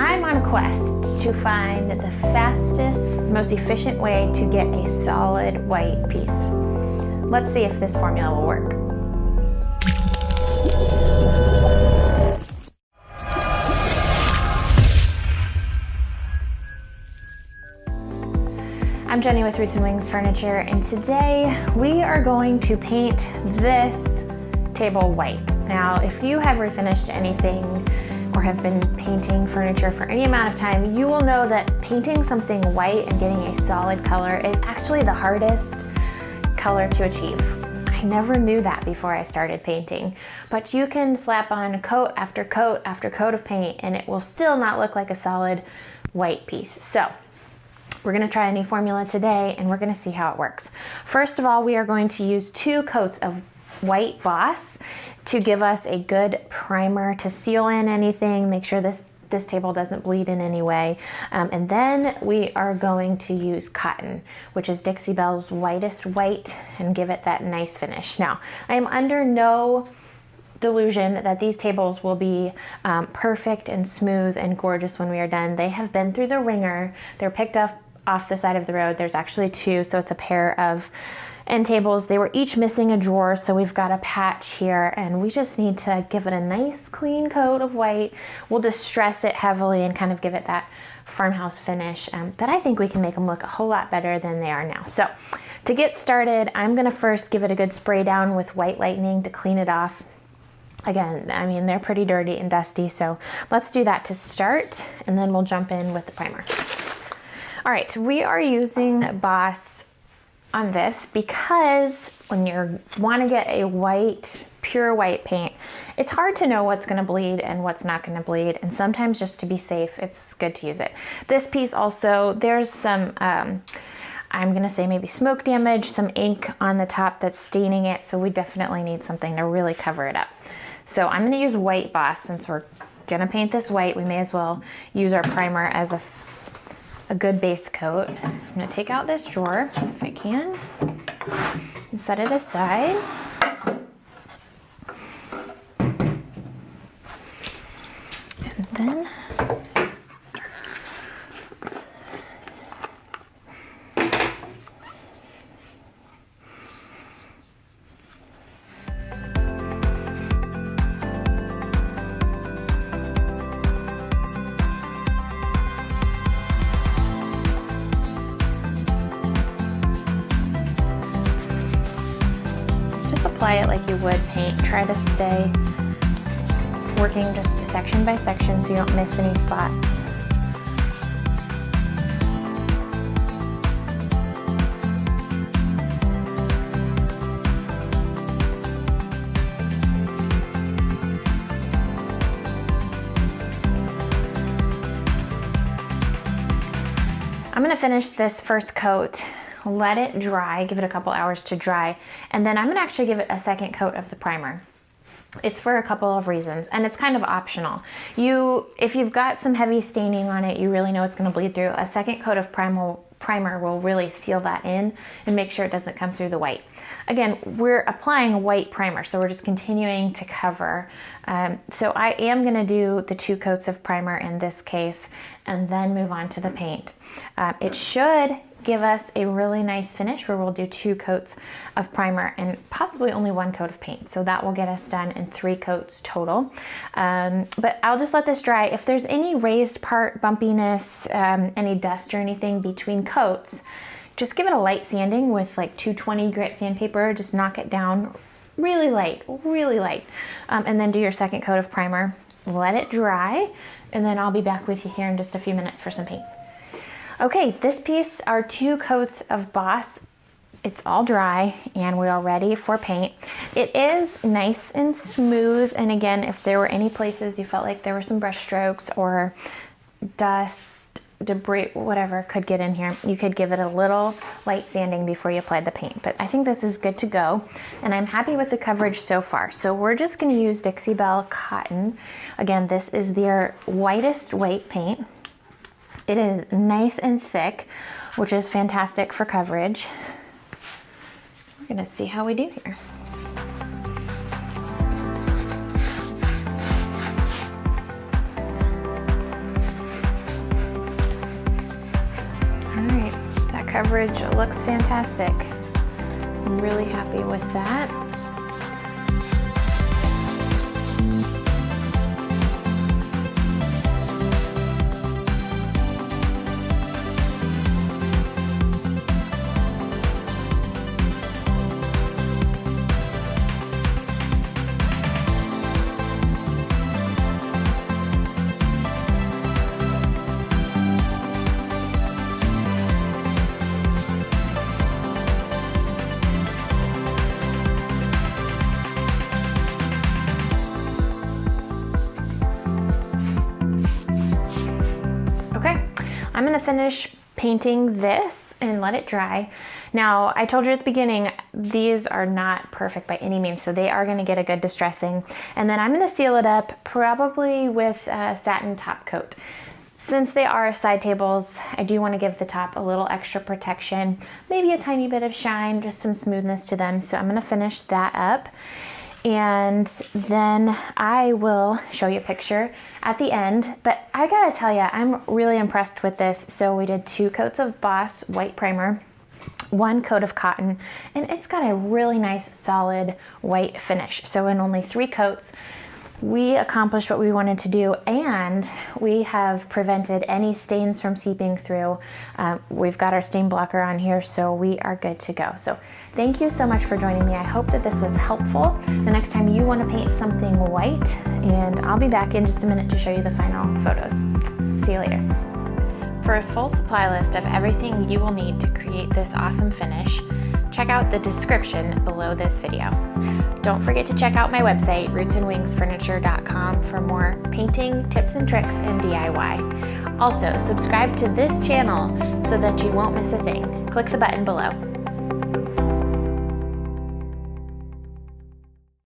I'm on a quest to find the fastest, most efficient way to get a solid white piece. Let's see if this formula will work. I'm Jenny with Roots and Wings Furniture, and today we are going to paint this table white. Now, if you have refinished anything or have been painting furniture for any amount of time, you will know that painting something white and getting a solid color is actually the hardest color to achieve. I never knew that before I started painting, but you can slap on coat after coat after coat of paint and it will still not look like a solid white piece. So we're going to try a new formula today and we're going to see how it works. First of all, we are going to use 2 coats of white Boss to give us a good primer to seal in anything, make sure this table doesn't bleed in any way. And then we are going to use cotton, which is Dixie Belle's whitest white, and give it that nice finish. Now, I am under no delusion that these tables will be perfect and smooth and gorgeous when we are done. They have been through the ringer. They're picked up off the side of the road. There's actually 2, so it's a pair of end tables. They were each missing a drawer, so we've got a patch here, and we just need to give it a nice clean coat of white. We'll distress it heavily and kind of give it that farmhouse finish, but I think we can make them look a whole lot better than they are now. So to get started, I'm gonna first give it a good spray down with white lightning to clean it off. Again, I mean, they're pretty dirty and dusty, so let's do that to start, and then we'll jump in with the primer. All right, we are using Boss on this because when you want to get a white, pure white paint, it's hard to know what's going to bleed and what's not going to bleed, and sometimes just to be safe, it's good to use it. This piece also, there's some I'm going to say maybe smoke damage, some ink on the top that's staining it, so we definitely need something to really cover it up. So I'm going to use white Boss. Since we're going to paint this white, we may as well use our primer as a good base coat. I'm going to take out this drawer if I can and set it aside. And then apply it like you would paint. Try to stay working just section by section so you don't miss any spots. I'm going to finish this first coat, let it dry, give it a couple hours to dry, and then I'm going to actually give it a second coat of the primer. It's for a couple of reasons, and it's kind of optional. If you've got some heavy staining on it, you really know it's going to bleed through, a second coat of primer will really seal that in and make sure it doesn't come through the white. Again, we're applying a white primer, so we're just continuing to cover. So I am going to do the 2 coats of primer in this case, and then move on to the paint. It should give us a really nice finish where we'll do 2 coats of primer and possibly only 1 coat of paint. So that will get us done in 3 coats total. But I'll just let this dry. If there's any raised part, bumpiness, any dust or anything between coats, just give it a light sanding with like 220 grit sandpaper. Just knock it down really light, and then do your second coat of primer. Let it dry, and then I'll be back with you here in just a few minutes for some paint. Okay, this piece are 2 coats of Boss. It's all dry and we are ready for paint. It is nice and smooth, and again, if there were any places you felt like there were some brush strokes or dust, debris, whatever could get in here, you could give it a little light sanding before you applied the paint. But I think this is good to go, and I'm happy with the coverage so far. So we're just going to use Dixie Belle cotton. Again, this is their whitest white paint. It is nice and thick, which is fantastic for coverage. We're going to see how we do here. coverage looks fantastic. I'm really happy with that. I'm gonna finish painting this and let it dry. Now, I told you at the beginning, these are not perfect by any means, so they are gonna get a good distressing. And then I'm gonna seal it up probably with a satin top coat. Since they are side tables, I do wanna give the top a little extra protection, maybe a tiny bit of shine, just some smoothness to them. So I'm gonna finish that up. And then I will show you a picture at the end, but I gotta tell you, I'm really impressed with this. So we did 2 coats of Boss white primer, 1 coat of cotton, and it's got a really nice solid white finish. So in only 3 coats, we accomplished what we wanted to do, and we have prevented any stains from seeping through. We've got our stain blocker on here, so we are good to go. So thank you so much for joining me. I hope that this was helpful the next time you want to paint something white, and I'll be back in just a minute to show you the final photos. See you later. For a full supply list of everything you will need to create this awesome finish, check out the description below this video. Don't forget to check out my website, rootsandwingsfurniture.com, for more painting tips and tricks and DIY. Also, subscribe to this channel so that you won't miss a thing. Click the button below.